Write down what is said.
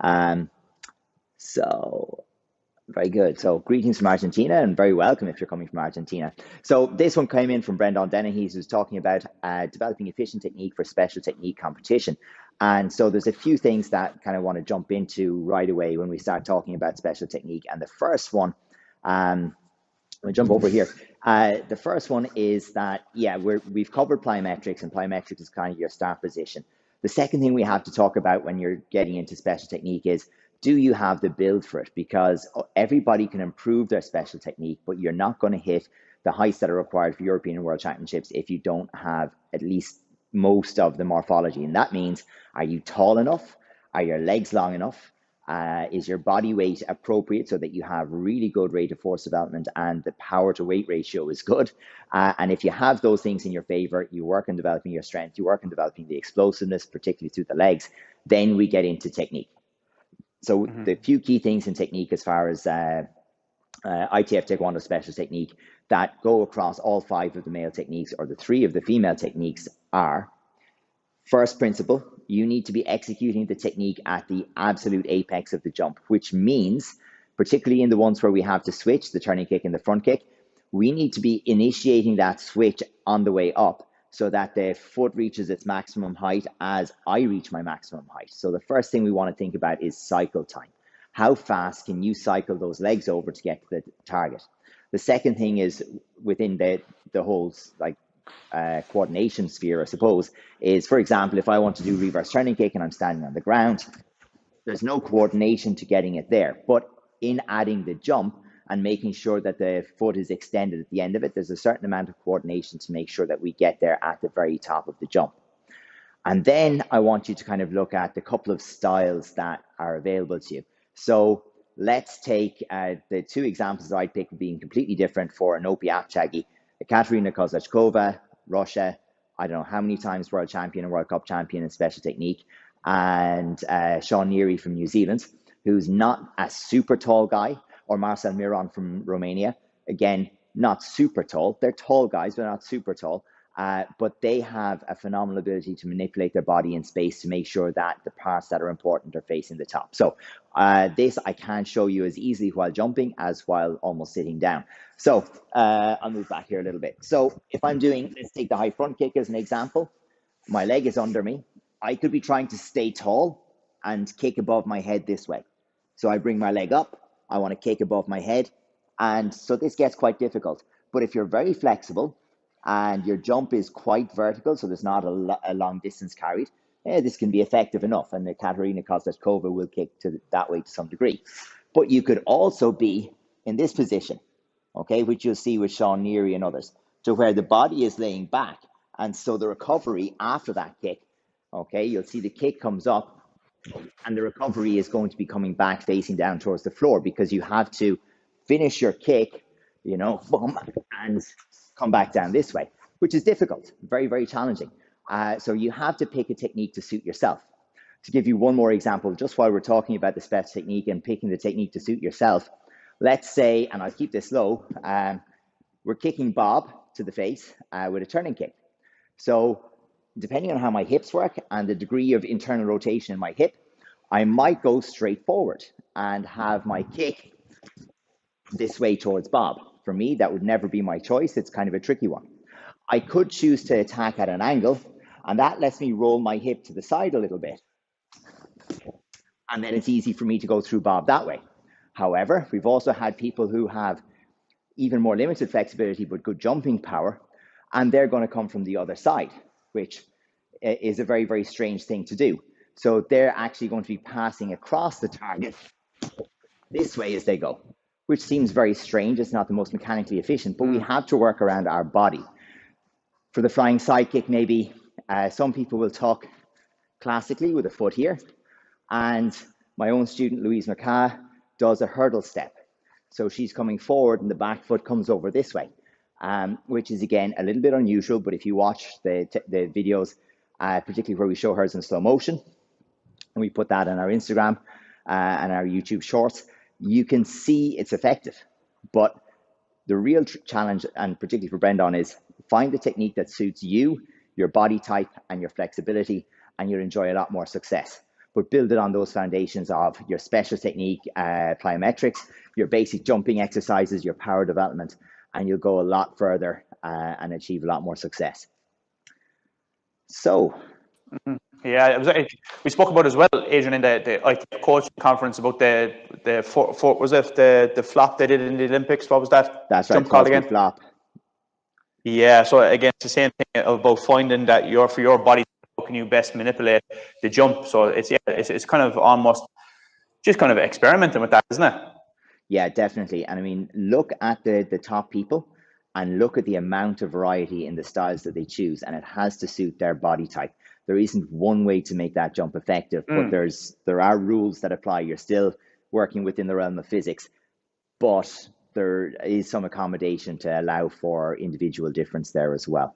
Um, so very good. So greetings from Argentina and very welcome if you're coming from Argentina. So this one came in from Brendan Dennehy, who's talking about developing efficient technique for special technique competition. And so there's a few things that kind of want to jump into right away when we start talking about special technique. And the first one, I'll jump over here. The first one is that, yeah, we've covered plyometrics, and plyometrics is kind of your start position. The second thing we have to talk about when you're getting into special technique is, do you have the build for it? Because everybody can improve their special technique, but you're not going to hit the heights that are required for European and World Championships if you don't have at least most of the morphology. And that means, are you tall enough? Are your legs long enough? Is your body weight appropriate so that you have really good rate of force development and the power to weight ratio is good? And if you have those things in your favor, you work on developing your strength, you work on developing the explosiveness, particularly through the legs, then we get into technique. So the few key things in technique as far as ITF Taekwondo special technique that go across all 5 of the male techniques or the 3 of the female techniques are: first principle, you need to be executing the technique at the absolute apex of the jump, which means, particularly in the ones where we have to switch, the turning kick and the front kick, we need to be initiating that switch on the way up so that the foot reaches its maximum height as I reach my maximum height. So the first thing we want to think about is cycle time. How fast can you cycle those legs over to get to the target? The second thing is within the whole coordination sphere, I suppose, is, for example, if I want to do reverse turning kick and I'm standing on the ground, there's no coordination to getting it there. But in adding the jump and making sure that the foot is extended at the end of it, there's a certain amount of coordination to make sure that we get there at the very top of the jump. And then I want you to kind of look at the couple of styles that are available to you. So let's take the 2 examples that I picked being completely different for Anopi Apchagi, Katerina Kozachkova, Russia, I don't know how many times world champion and World Cup champion in special technique, and Sean Neary from New Zealand, who's not a super tall guy, or Marcel Miron from Romania, again, not super tall. They're tall guys, but not super tall. But they have a phenomenal ability to manipulate their body in space to make sure that the parts that are important are facing the top. So this I can show you as easily while jumping as while almost sitting down. So I'll move back here a little bit. So if I'm doing, let's take the high front kick as an example. My leg is under me. I could be trying to stay tall and kick above my head this way. So I bring my leg up. I want to kick above my head. And so this gets quite difficult. But if you're very flexible and your jump is quite vertical, so there's not a long distance carried, this can be effective enough. And the Katerina Kozachkova will kick that way to some degree. But you could also be in this position, okay, which you'll see with Sean Neary and others, to where the body is laying back. And so the recovery after that kick, okay, you'll see the kick comes up and the recovery is going to be coming back facing down towards the floor, because you have to finish your kick, boom, and come back down this way, which is difficult, very, very challenging. So you have to pick a technique to suit yourself. To give you one more example, just while we're talking about the special technique and picking the technique to suit yourself, let's say, and I'll keep this low, we're kicking Bob to the face with a turning kick. So depending on how my hips work and the degree of internal rotation in my hip, I might go straight forward and have my kick this way towards Bob. For me, that would never be my choice. It's kind of a tricky one. I could choose to attack at an angle, and that lets me roll my hip to the side a little bit. And then it's easy for me to go through Bob that way. However, we've also had people who have even more limited flexibility but good jumping power, and they're going to come from the other side, which is a very, very strange thing to do. So they're actually going to be passing across the target this way as they go, which seems very strange. It's not the most mechanically efficient, but we have to work around our body. For the flying side kick, maybe some people will talk classically with a foot here. And my own student, Louise McCaa, does a hurdle step. So she's coming forward and the back foot comes over this way, which is, again, a little bit unusual. But if you watch the videos, particularly where we show hers in slow motion, and we put that on our Instagram and our YouTube shorts, you can see it's effective. But the real challenge, and particularly for Brendan, is find the technique that suits you, your body type, and your flexibility, and you'll enjoy a lot more success. but build it on those foundations of your special technique, plyometrics, your basic jumping exercises, your power development, and you'll go a lot further and achieve a lot more success. So, yeah, we spoke about as well, Adrian, in the ITF coaching conference about the was it the flop they did in the Olympics? What was that? That's right, Jump call again? flop. Yeah, so again, it's the same thing about finding that for your body, how can you best manipulate the jump? So it's kind of almost just kind of experimenting with that, isn't it? Yeah, definitely. And I mean, look at the top people and look at the amount of variety in the styles that they choose, and it has to suit their body type. There isn't one way to make that jump effective, but there are rules that apply. You're still working within the realm of physics, but there is some accommodation to allow for individual difference there as well.